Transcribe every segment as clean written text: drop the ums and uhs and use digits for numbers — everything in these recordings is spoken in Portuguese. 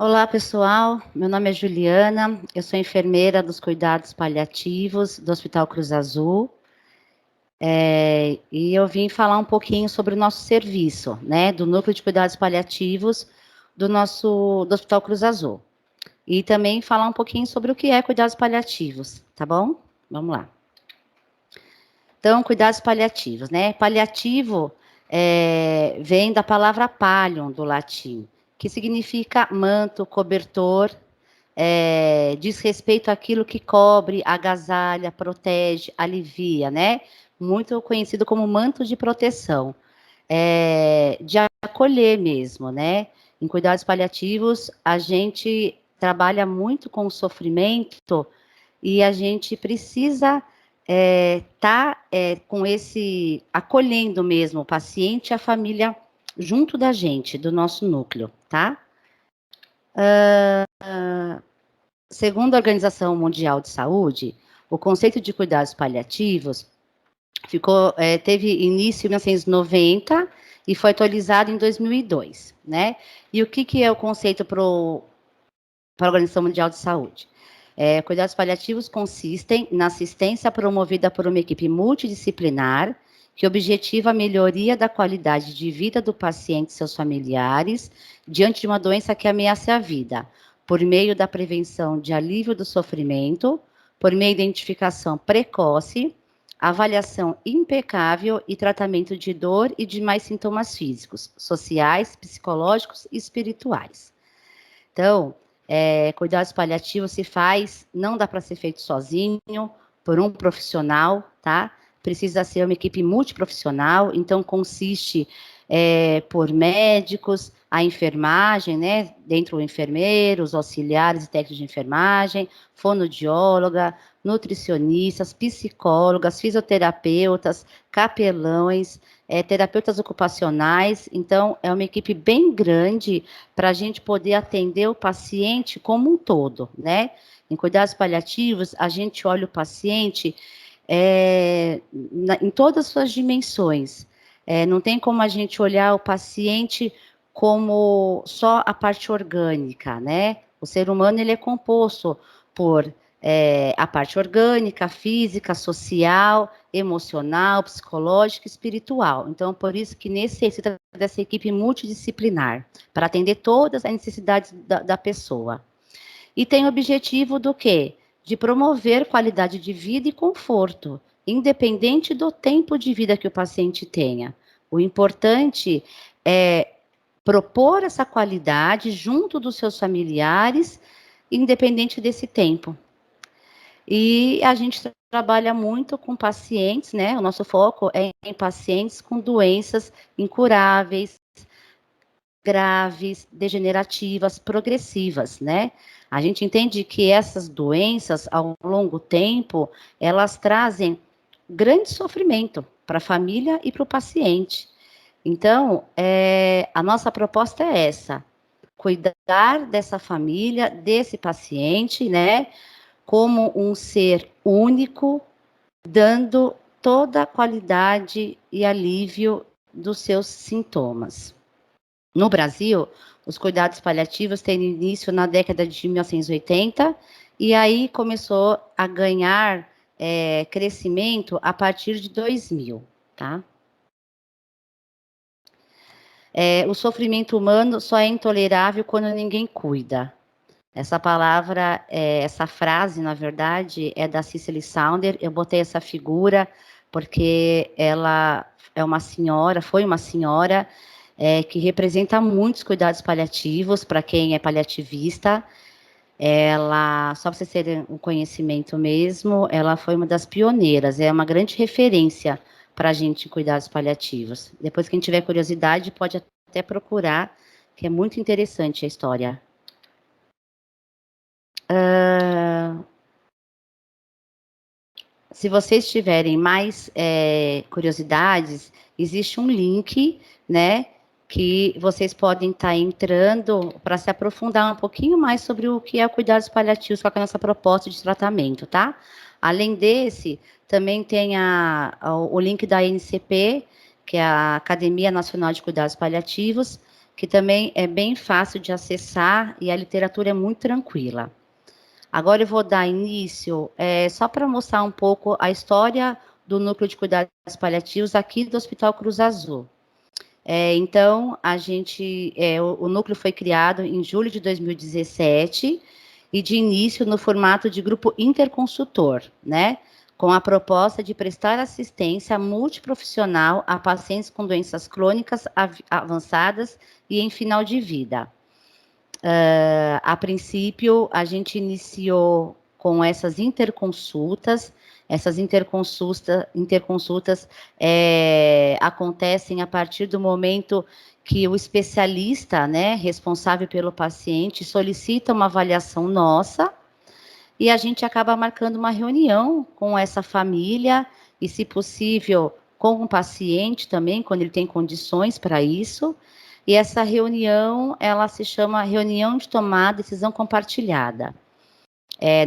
Olá, pessoal. Meu nome é Juliana, eu sou enfermeira dos cuidados paliativos do Hospital Cruz Azul. E eu vim falar um pouquinho sobre o nosso serviço, né, do Núcleo de Cuidados Paliativos do Hospital Cruz Azul. E também falar um pouquinho sobre o que é cuidados paliativos, tá bom? Vamos lá. Então, cuidados paliativos, né? Paliativo vem da palavra pallium, do latim, que significa manto, cobertor, diz respeito àquilo que cobre, agasalha, protege, alivia, né? Muito conhecido como manto de proteção, de acolher mesmo, né? Em cuidados paliativos, a gente trabalha muito com o sofrimento e a gente precisa estar com esse, acolhendo mesmo o paciente e a família junto da gente, do nosso núcleo, tá? Segundo a Organização Mundial de Saúde, o conceito de cuidados paliativos teve início em 1990 e foi atualizado em 2002, né? E o que é o conceito para a Organização Mundial de Saúde? Cuidados paliativos consistem na assistência promovida por uma equipe multidisciplinar que objetiva a melhoria da qualidade de vida do paciente e seus familiares diante de uma doença que ameaça a vida, por meio da prevenção de alívio do sofrimento, por meio da identificação precoce, avaliação impecável e tratamento de dor e demais sintomas físicos, sociais, psicológicos e espirituais. Então, cuidados paliativos se faz, não dá para ser feito sozinho, por um profissional, tá? Precisa ser uma equipe multiprofissional, então consiste por médicos, a enfermagem, né? Dentro enfermeiros, auxiliares e técnicos de enfermagem, fonoaudióloga, nutricionistas, psicólogas, fisioterapeutas, capelães, terapeutas ocupacionais. Então, é uma equipe bem grande para a gente poder atender o paciente como um todo, né? Em cuidados paliativos, a gente olha o paciente em todas as suas dimensões. Não tem como a gente olhar o paciente como só a parte orgânica, né? O ser humano ele é composto por a parte orgânica, física, social, emocional, psicológica e espiritual. Então, por isso que necessita dessa equipe multidisciplinar, para atender todas as necessidades da pessoa. E tem o objetivo do quê? De promover qualidade de vida e conforto, independente do tempo de vida que o paciente tenha. O importante é propor essa qualidade junto dos seus familiares, independente desse tempo. E a gente trabalha muito com pacientes, né? O nosso foco é em pacientes com doenças incuráveis, graves, degenerativas, progressivas, né? A gente entende que essas doenças, ao longo tempo, elas trazem grande sofrimento para a família e para o paciente. Então, a nossa proposta é essa: cuidar dessa família, desse paciente, né? Como um ser único, dando toda a qualidade e alívio dos seus sintomas. No Brasil, os cuidados paliativos têm início na década de 1980 e aí começou a ganhar crescimento a partir de 2000, tá? O sofrimento humano só é intolerável quando ninguém cuida. Essa palavra, essa frase, na verdade, é da Cicely Saunders. Eu botei essa figura porque ela é uma senhora, foi uma senhora que representa muitos cuidados paliativos para quem é paliativista. Ela, só para vocês terem um conhecimento mesmo, ela foi uma das pioneiras, é uma grande referência para a gente em cuidados paliativos. Depois, quem tiver curiosidade, pode até procurar, que é muito interessante a história. Se vocês tiverem mais curiosidades, existe um link, né, que vocês podem estar entrando para se aprofundar um pouquinho mais sobre o que é cuidados paliativos com a nossa proposta de tratamento, tá? Além desse, também tem o link da NCP, que é a Academia Nacional de Cuidados Paliativos, que também é bem fácil de acessar e a literatura é muito tranquila. Agora eu vou dar início, só para mostrar um pouco a história do Núcleo de Cuidados Paliativos aqui do Hospital Cruz Azul. Então, o núcleo foi criado em julho de 2017 e de início no formato de grupo interconsultor, né? Com a proposta de prestar assistência multiprofissional a pacientes com doenças crônicas avançadas e em final de vida. A princípio, a gente iniciou com essas interconsultas. Essas interconsultas acontecem a partir do momento que o especialista, né, responsável pelo paciente, solicita uma avaliação nossa e a gente acaba marcando uma reunião com essa família e, se possível, com o paciente também, quando ele tem condições para isso. E essa reunião, ela se chama reunião de tomada de decisão compartilhada.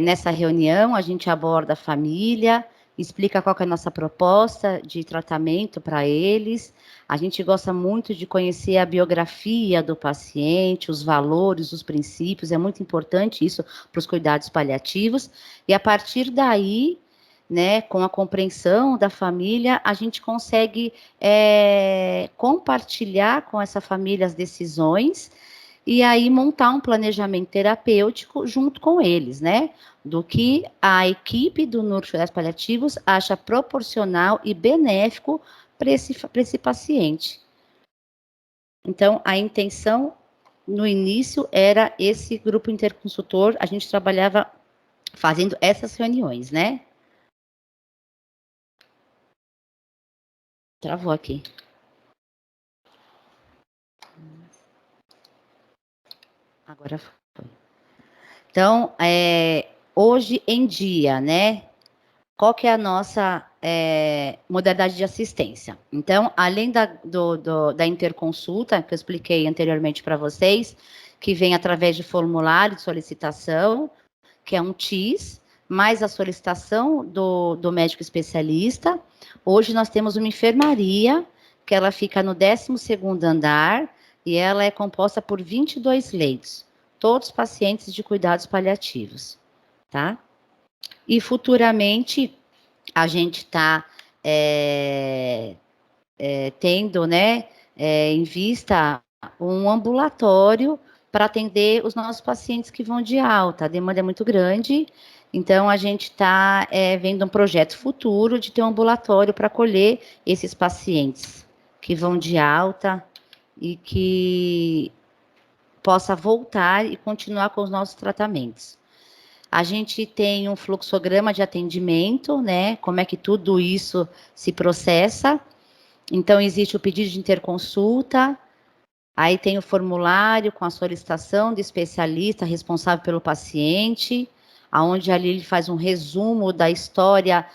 Nessa reunião, a gente aborda a família, explica qual que é a nossa proposta de tratamento para eles. A gente gosta muito de conhecer a biografia do paciente, os valores, os princípios, é muito importante isso para os cuidados paliativos. E a partir daí, né, com a compreensão da família, a gente consegue compartilhar com essa família as decisões e aí montar um planejamento terapêutico junto com eles, né? Do que a equipe do Núcleo de Cuidados Paliativos acha proporcional e benéfico para esse paciente. Então, a intenção no início era esse grupo interconsultor, a gente trabalhava fazendo essas reuniões, né? Travou aqui. Agora foi. Então, hoje em dia, né? Qual que é a nossa modalidade de assistência? Então, além da interconsulta, que eu expliquei anteriormente para vocês, que vem através de formulário de solicitação, que é um TIS, mais a solicitação do médico especialista. Hoje nós temos uma enfermaria, que ela fica no 12º andar, e ela é composta por 22 leitos, todos pacientes de cuidados paliativos, tá? E futuramente a gente está tendo, né, em vista um ambulatório para atender os nossos pacientes que vão de alta. A demanda é muito grande, então a gente está vendo um projeto futuro de ter um ambulatório para acolher esses pacientes que vão de alta e que possa voltar e continuar com os nossos tratamentos. A gente tem um fluxograma de atendimento, né? Como é que tudo isso se processa. Então, existe o pedido de interconsulta, aí tem o formulário com a solicitação do especialista responsável pelo paciente, aonde ali ele faz um resumo da história,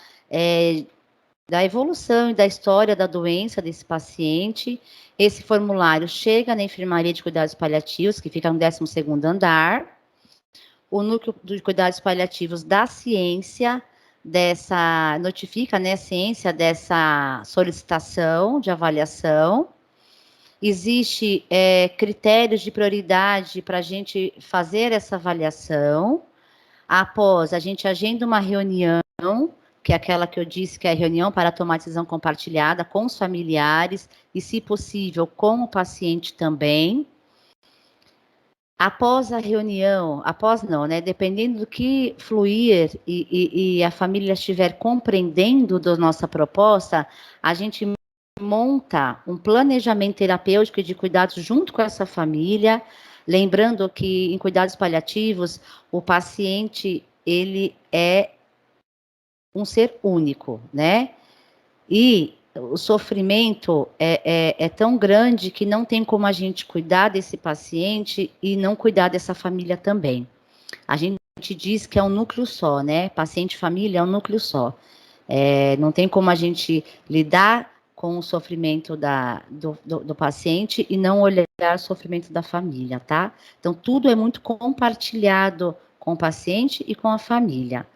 da evolução e da história da doença desse paciente. Esse formulário chega na enfermaria de cuidados paliativos, que fica no 12º andar. O Núcleo de Cuidados Paliativos da ciência notifica, né, a ciência dessa solicitação de avaliação. Existe critérios de prioridade para a gente fazer essa avaliação. Após, a gente agenda uma reunião, que é aquela que eu disse que é a reunião para tomar decisão compartilhada com os familiares e, se possível, com o paciente também. Após a reunião, após não, né? Dependendo do que fluir e a família estiver compreendendo da nossa proposta, a gente monta um planejamento terapêutico de cuidados junto com essa família, lembrando que em cuidados paliativos, o paciente, ele é um ser único, né? E o sofrimento é tão grande que não tem como a gente cuidar desse paciente e não cuidar dessa família também. A gente diz que é um núcleo só, né? Paciente e família é um núcleo só. Não tem como a gente lidar com o sofrimento do paciente e não olhar o sofrimento da família, tá? Então, tudo é muito compartilhado com o paciente e com a família.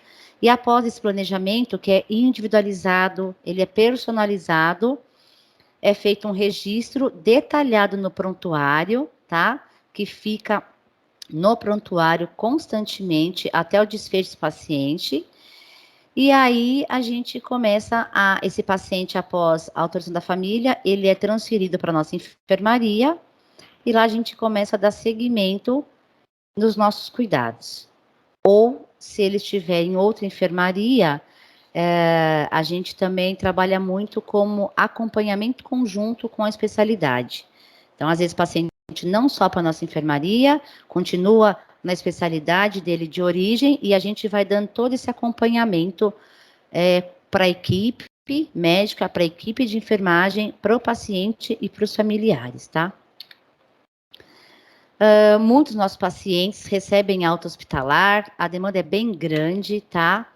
E após esse planejamento, que é individualizado, ele é personalizado, é feito um registro detalhado no prontuário, tá? Que fica no prontuário constantemente até o desfecho do paciente. E aí a gente começa esse paciente, após a autorização da família, ele é transferido para a nossa enfermaria e lá a gente começa a dar seguimento nos nossos cuidados. Ou, se ele estiver em outra enfermaria, a gente também trabalha muito como acompanhamento conjunto com a especialidade. Então, às vezes, o paciente não só para a nossa enfermaria, continua na especialidade dele de origem e a gente vai dando todo esse acompanhamento para a equipe médica, para a equipe de enfermagem, para o paciente e para os familiares, tá? Muitos nossos pacientes recebem alta hospitalar, a demanda é bem grande, tá?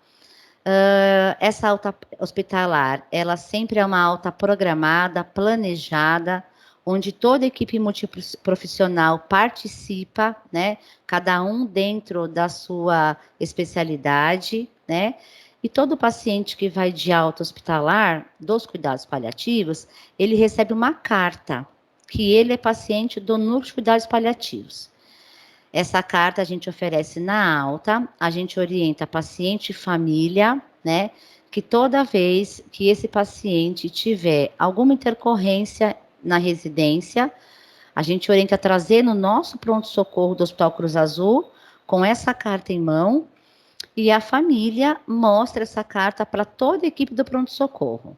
Essa alta hospitalar, ela sempre é uma alta programada, planejada, onde toda a equipe multiprofissional participa, né? Cada um dentro da sua especialidade, né? E todo paciente que vai de alta hospitalar, dos cuidados paliativos, ele recebe uma carta, que ele é paciente do núcleo de cuidados paliativos. Essa carta a gente oferece na alta, a gente orienta paciente e família, né? Que toda vez que esse paciente tiver alguma intercorrência na residência, a gente orienta a trazer no nosso pronto-socorro do Hospital Cruz Azul, com essa carta em mão, e a família mostra essa carta para toda a equipe do pronto-socorro.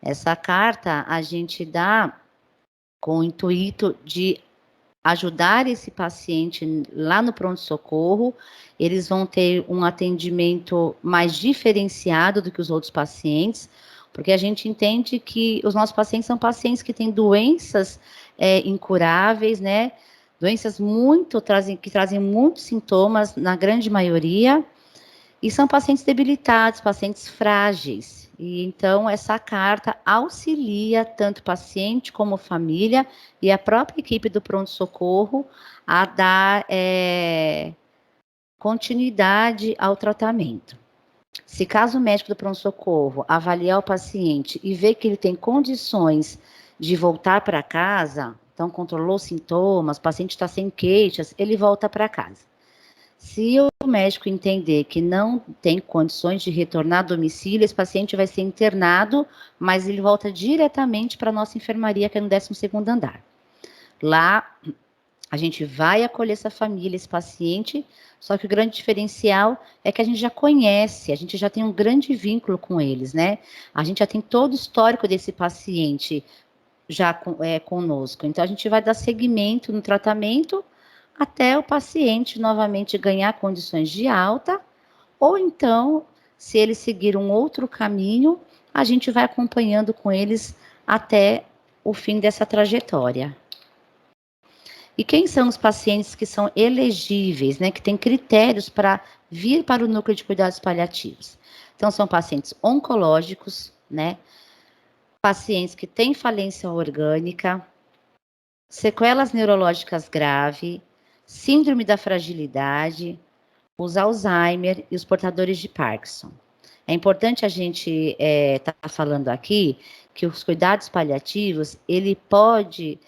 Essa carta a gente dá com o intuito de ajudar esse paciente lá no pronto-socorro, eles vão ter um atendimento mais diferenciado do que os outros pacientes, porque a gente entende que os nossos pacientes são pacientes que têm doenças incuráveis, né? Doenças que trazem muitos sintomas, na grande maioria, e são pacientes debilitados, pacientes frágeis. E então essa carta auxilia tanto o paciente como a família e a própria equipe do pronto-socorro a dar continuidade ao tratamento. Se caso o médico do pronto-socorro avaliar o paciente e ver que ele tem condições de voltar para casa, então controlou os sintomas, o paciente está sem queixas, ele volta para casa. Se o médico entender que não tem condições de retornar a domicílio, esse paciente vai ser internado, mas ele volta diretamente para a nossa enfermaria, que é no 12º andar. Lá, a gente vai acolher essa família, esse paciente, só que o grande diferencial é que a gente já conhece, a gente já tem um grande vínculo com eles, né? A gente já tem todo o histórico desse paciente já conosco. Então, a gente vai dar seguimento no tratamento até o paciente novamente ganhar condições de alta, ou então, se ele seguir um outro caminho, a gente vai acompanhando com eles até o fim dessa trajetória. E quem são os pacientes que são elegíveis, né, que têm critérios para vir para o núcleo de cuidados paliativos? Então, são pacientes oncológicos, né, pacientes que têm falência orgânica, sequelas neurológicas graves, síndrome da fragilidade, os Alzheimer e os portadores de Parkinson. É importante a gente tá falando aqui que os cuidados paliativos, ele pode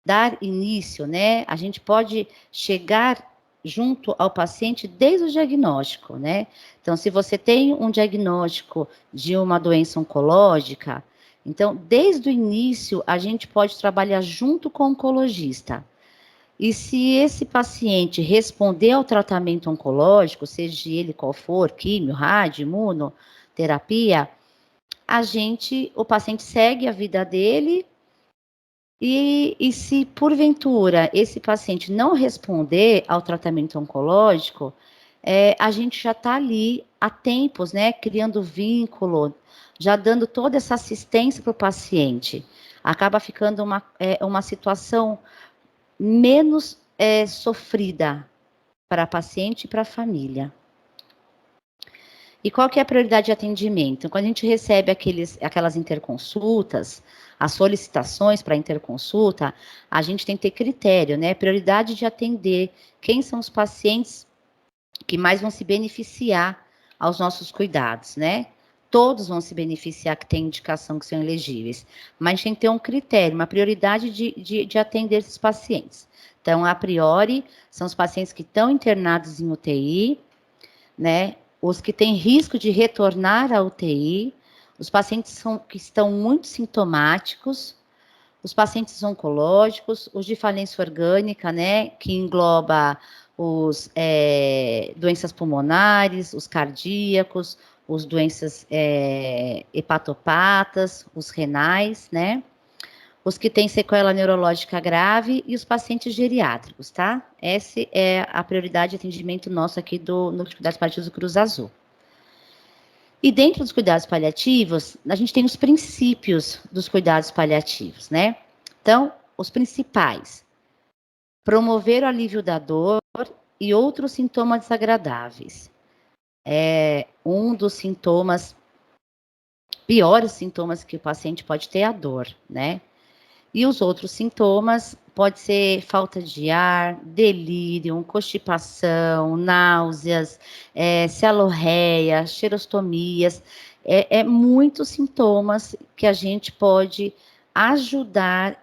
dar início, né? A gente pode chegar junto ao paciente desde o diagnóstico, né? Então, se você tem um diagnóstico de uma doença oncológica, então, desde o início, a gente pode trabalhar junto com o oncologista. E se esse paciente responder ao tratamento oncológico, seja ele qual for, químio, rádio, imunoterapia, o paciente segue a vida dele e se porventura esse paciente não responder ao tratamento oncológico, a gente já está ali há tempos, né, criando vínculo, já dando toda essa assistência para o paciente. Acaba ficando uma situação menos sofrida para a paciente e para a família. E qual que é a prioridade de atendimento? Quando a gente recebe aquelas interconsultas, as solicitações para interconsulta, a gente tem que ter critério, né? Prioridade de atender quem são os pacientes que mais vão se beneficiar aos nossos cuidados, né? todos vão se beneficiar que tem indicação que são elegíveis, mas tem que ter um critério, uma prioridade de atender esses pacientes. Então, a priori, são os pacientes que estão internados em UTI, né? Os que têm risco de retornar à UTI, os pacientes que estão muito sintomáticos, os pacientes oncológicos, os de falência orgânica, né? Que engloba os doenças pulmonares, os cardíacos, os doenças hepatopatas, os renais, né? Os que têm sequela neurológica grave e os pacientes geriátricos, tá? Essa é a prioridade de atendimento nosso aqui no Cuidados Paliativos do Cruz Azul. E dentro dos cuidados paliativos, a gente tem os princípios dos cuidados paliativos, né? Então, os principais: promover o alívio da dor e outros sintomas desagradáveis. Um dos sintomas, piores sintomas que o paciente pode ter é a dor, né? E os outros sintomas pode ser falta de ar, delírio, constipação, náuseas, cealorreia, xerostomias. Muitos sintomas que a gente pode ajudar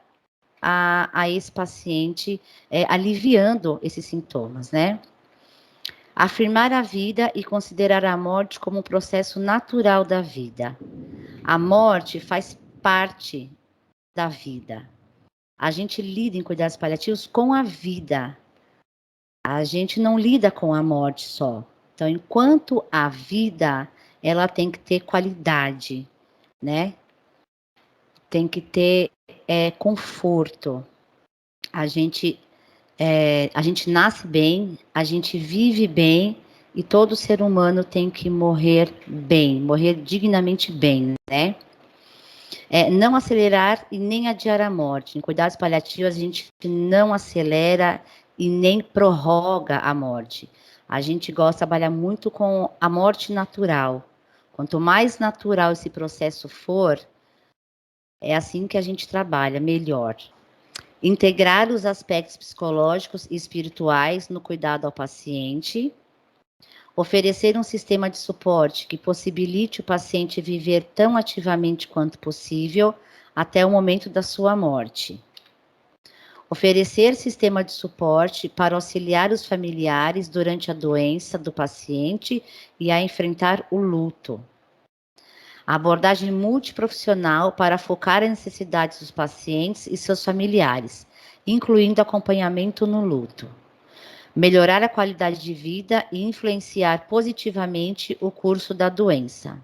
a esse paciente, aliviando esses sintomas, né? Afirmar a vida e considerar a morte como um processo natural da vida. A morte faz parte da vida. A gente lida em cuidados paliativos com a vida. A gente não lida com a morte só. Então, enquanto a vida, ela tem que ter qualidade, né? Tem que ter conforto. A gente nasce bem, a gente vive bem, e todo ser humano tem que morrer bem, morrer dignamente bem, né? Não acelerar e nem adiar a morte. Em cuidados paliativos, a gente não acelera e nem prorroga a morte. A gente gosta de trabalhar muito com a morte natural. Quanto mais natural esse processo for, é assim que a gente trabalha, melhor. Integrar os aspectos psicológicos e espirituais no cuidado ao paciente. Oferecer um sistema de suporte que possibilite o paciente viver tão ativamente quanto possível até o momento da sua morte. Oferecer sistema de suporte para auxiliar os familiares durante a doença do paciente e a enfrentar o luto. A abordagem multiprofissional para focar as necessidades dos pacientes e seus familiares, incluindo acompanhamento no luto. Melhorar a qualidade de vida e influenciar positivamente o curso da doença.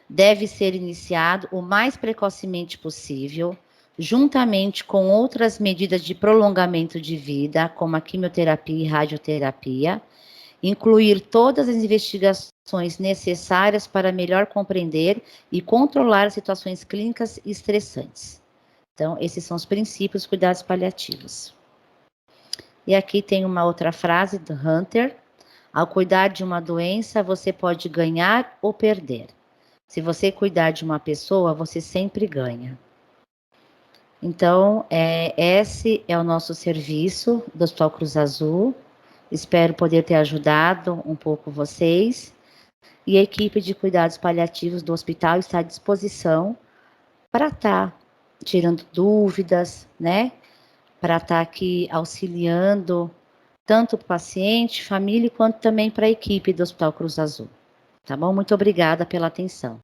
Deve ser iniciado o mais precocemente possível, juntamente com outras medidas de prolongamento de vida, como a quimioterapia e radioterapia, incluir todas as investigações necessárias para melhor compreender e controlar as situações clínicas estressantes. Então, esses são os princípios dos cuidados paliativos. E aqui tem uma outra frase do Hunter: ao cuidar de uma doença, você pode ganhar ou perder. Se você cuidar de uma pessoa, você sempre ganha. Então, esse é o nosso serviço do Hospital Cruz Azul. Espero poder ter ajudado um pouco vocês. E a equipe de cuidados paliativos do hospital está à disposição para estar tirando dúvidas, né? Para estar aqui auxiliando tanto para o paciente, família, quanto também para a equipe do Hospital Cruz Azul. Tá bom? Muito obrigada pela atenção.